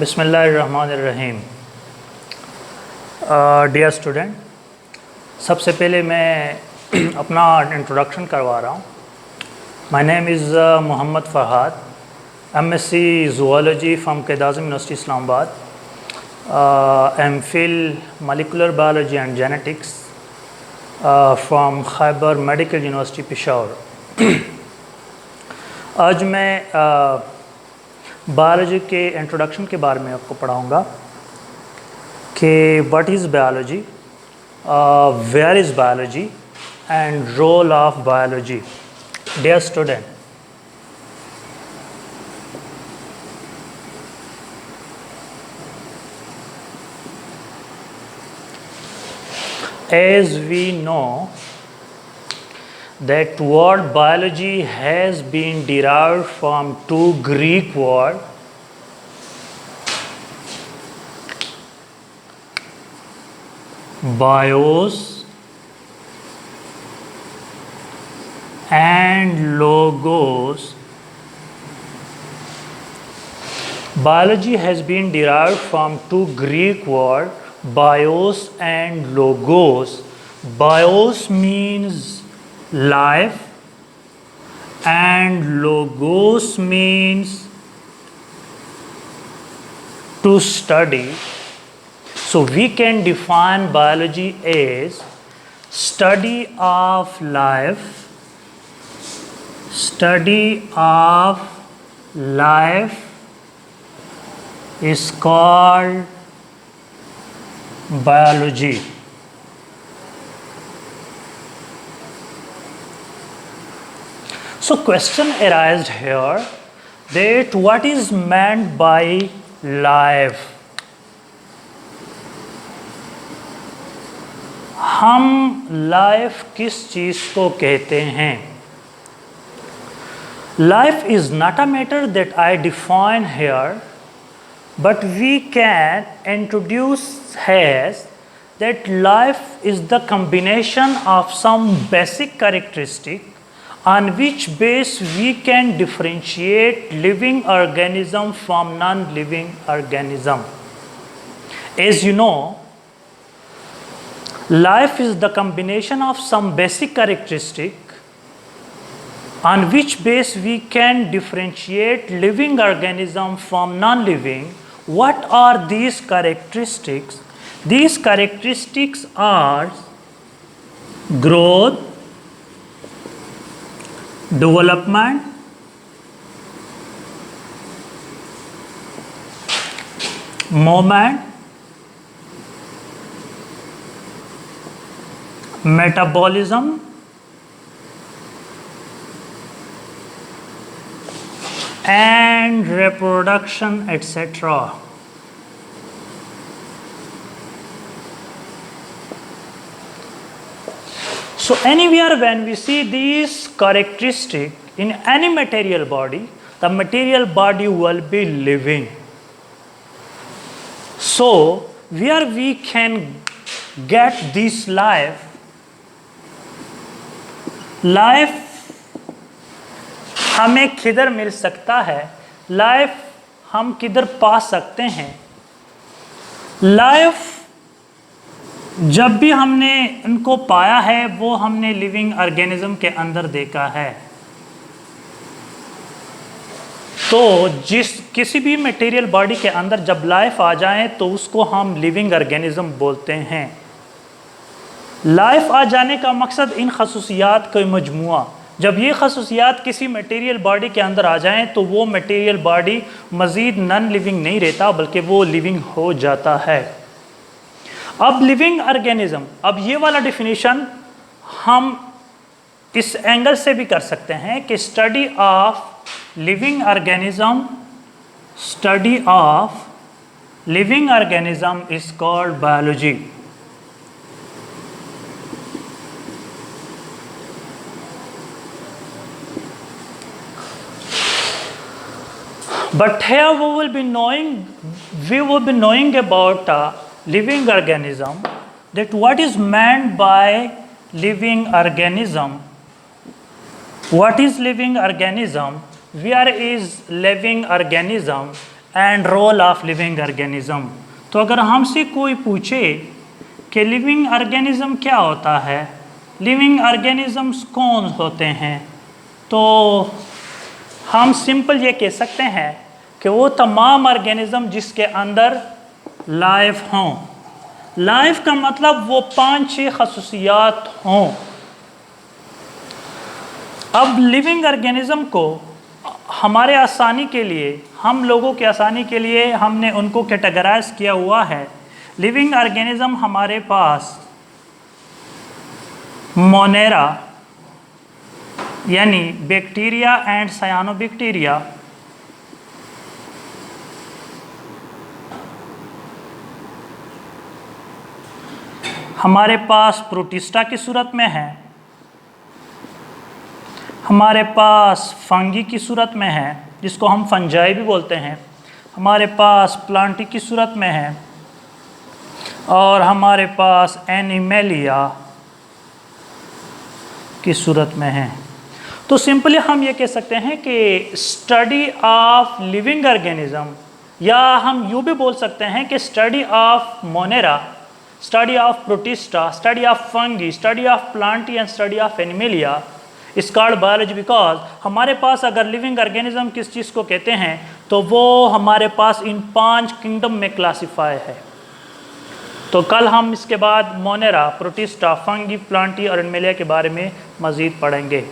बिस्मिल्लाहिर्रहमानिर्रहीम। Dear student, सबसे पहले मैं अपना इंट्रोडक्शन करवा रहा हूँ। My name is Mohammad Farhad, MSc zoology from Quaid-e-Azam university Islamabad, MPhil molecular biology and genetics from Khyber medical university Peshawar. आज मैं बायोलॉजी के इंट्रोडक्शन के बारे में आपको पढ़ाऊँगा कि what is biology, where is biology and role of biology. Dear student, as we know that word biology has been derived from two Greek words, bios and logos. Biology has been derived from two Greek words, bios and logos. Bios means life and logos means to study. So we can define biology as study of life. Study of life is called biology. So question arises here that what is meant by life? हम life किस चीज़ को कहते हैं? Life is not a matter that I define here, but we can introduce as that life is the combination of some basic characteristic on which base we can differentiate living organism from non-living organism. As you know, life is the combination of some basic characteristic on which base we can differentiate living organism from non-living. What are these characteristics? These characteristics are growth, development, movement, metabolism, and reproduction, etc. So anywhere when we see these characteristics in any material body, the material body will be living. So where we can get this life हमें किधर मिल सकता है? Life हम किधर पा सकते हैं? Life जब भी हमने इनको पाया है वो हमने लिविंग ऑर्गेनिज्म के अंदर देखा है। तो किसी भी मटेरियल बॉडी के अंदर जब लाइफ आ जाए तो उसको हम लिविंग ऑर्गेनिज्म बोलते हैं। लाइफ आ जाने का मकसद इन खसूसियात का मजमुआ, जब ये खसूसियात किसी मटेरियल बॉडी के अंदर आ जाएं तो वो मटेरियल बॉडी मज़ीद नॉन लिविंग नहीं रहता बल्कि वो लिविंग हो जाता है। अब लिविंग ऑर्गेनिज्म, अब ये वाला डिफिनीशन हम इस एंगल से भी कर सकते हैं कि study of living organism, study of living organism is called biology. But here we will be knowing about living organism, that what is meant by living organism. What is living organism? Where is living organism and role of living organism. तो अगर हमसे कोई पूछे कि living organism क्या होता है, living organisms कौन होते हैं, तो हम सिंपल ये कह सकते हैं कि वो तमाम ऑर्गेनिज्म जिसके अंदर लाइफ हों। लाइफ का मतलब वो 5-6 खसूसियात हों। अब लिविंग ऑर्गेनिज्म को हमारे आसानी के लिए, हम लोगों की आसानी के लिए हमने उनको कैटेगराइज किया हुआ है। लिविंग ऑर्गेनिज्म हमारे पास मोनेरा यानी बैक्टीरिया एंड साइनोबैक्टीरिया, हमारे पास प्रोटिस्टा की सूरत में है, हमारे पास फंगी की सूरत में है जिसको हम फंजाई भी बोलते हैं, हमारे पास प्लांटी की सूरत में है, और हमारे पास एनिमेलिया की सूरत में है। तो सिंपली हम ये कह सकते हैं कि स्टडी ऑफ लिविंग ऑर्गेनिज्म, या हम यूँ भी बोल सकते हैं कि study of Monera, study of protista, study of fungi, study of Plantae and study of animalia is called biology. Because हमारे पास अगर लिविंग ऑर्गेनिज्म किस चीज़ को कहते हैं तो वो हमारे पास इन 5 किंगडम में क्लासीफाई है। तो कल हम इसके बाद मोनेरा, प्रोटिस्टा, फंगी, प्लांटी और एनिमेलिया के बारे में मज़ीद पढ़ेंगे।